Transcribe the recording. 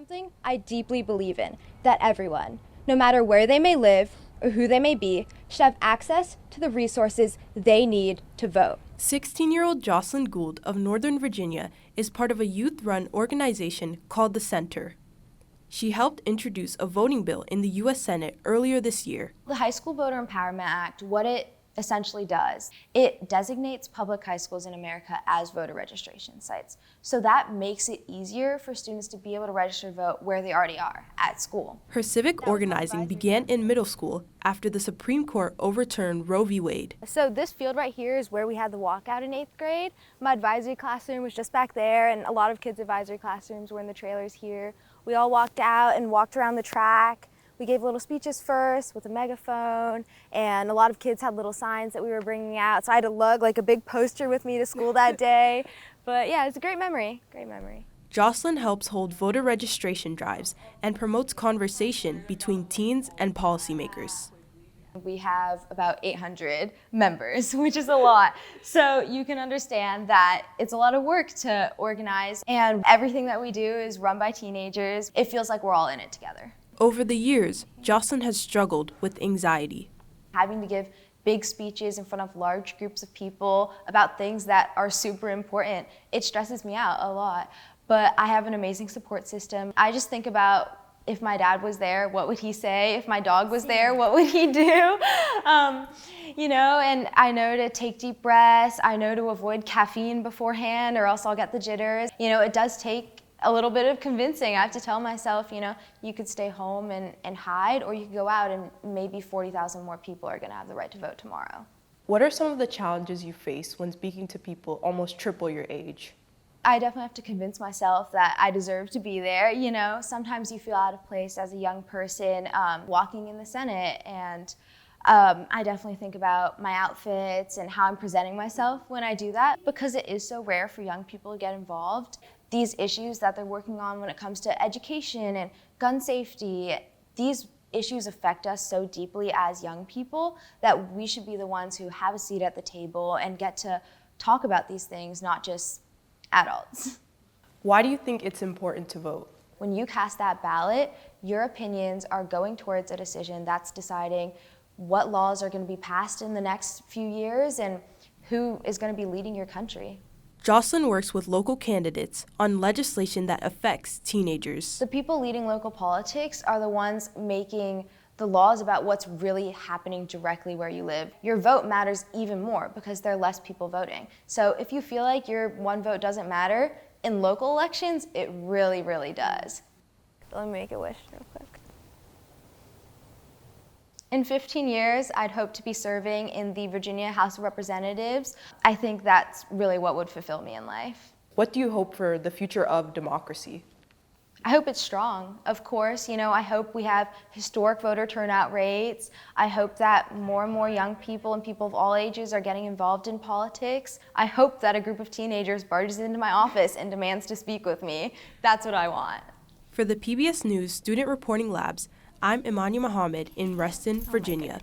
something I deeply believe in, that everyone, no matter where they may live or who they may be, should have access to the resources they need to vote. 16-year-old Josselyn Gould of Northern Virginia is part of a youth-run organization called the Center. She helped introduce a voting bill in the U.S. Senate earlier this year. The High School Voter Empowerment Act, what it essentially does, it designates public high schools in America as voter registration sites. So that makes it easier for students to be able to register to vote where they already are, at school. Her civic organizing began in middle school after the Supreme Court overturned Roe v. Wade. So this field right here is where we had the walkout in 8th grade. My advisory classroom was just back there, and a lot of kids' advisory classrooms were in the trailers here. We all walked out and walked around the track. We gave little speeches first with a megaphone, and a lot of kids had little signs that we were bringing out. So I had to lug like a big poster with me to school that day. But yeah, it's a great memory, great memory. Josselyn helps hold voter registration drives and promotes conversation between teens and policymakers. We have about 800 members, which is a lot. So you can understand that it's a lot of work to organize, and everything that we do is run by teenagers. It feels like we're all in it together. Over the years, Josselyn has struggled with anxiety. Having to give big speeches in front of large groups of people about things that are super important, it stresses me out a lot. But I have an amazing support system. I just think about, if my dad was there, what would he say? If my dog was there, what would he do? And I know to take deep breaths. I know to avoid caffeine beforehand or else I'll get the jitters. It does take a little bit of convincing. I have to tell myself, you could stay home and hide, or you could go out and maybe 40,000 more people are gonna have the right to vote tomorrow. What are some of the challenges you face when speaking to people almost triple your age? I definitely have to convince myself that I deserve to be there. Sometimes you feel out of place as a young person walking in the Senate, and I definitely think about my outfits and how I'm presenting myself when I do that, because it is so rare for young people to get involved. These issues that they're working on when it comes to education and gun safety, these issues affect us so deeply as young people that we should be the ones who have a seat at the table and get to talk about these things, not just adults. Why do you think it's important to vote? When you cast that ballot, your opinions are going towards a decision that's deciding what laws are going to be passed in the next few years and who is going to be leading your country. Josselyn works with local candidates on legislation that affects teenagers. The people leading local politics are the ones making the laws about what's really happening directly where you live. Your vote matters even more because there are less people voting. So if you feel like your one vote doesn't matter, in local elections, it really, really does. Let me make a wish real quick. In 15 years, I'd hope to be serving in the Virginia House of Representatives. I think that's really what would fulfill me in life. What do you hope for the future of democracy? I hope it's strong, of course. I hope we have historic voter turnout rates. I hope that more and more young people and people of all ages are getting involved in politics. I hope that a group of teenagers barges into my office and demands to speak with me. That's what I want. For the PBS News Student Reporting Labs, I'm Imania Mohamed in Reston, Virginia.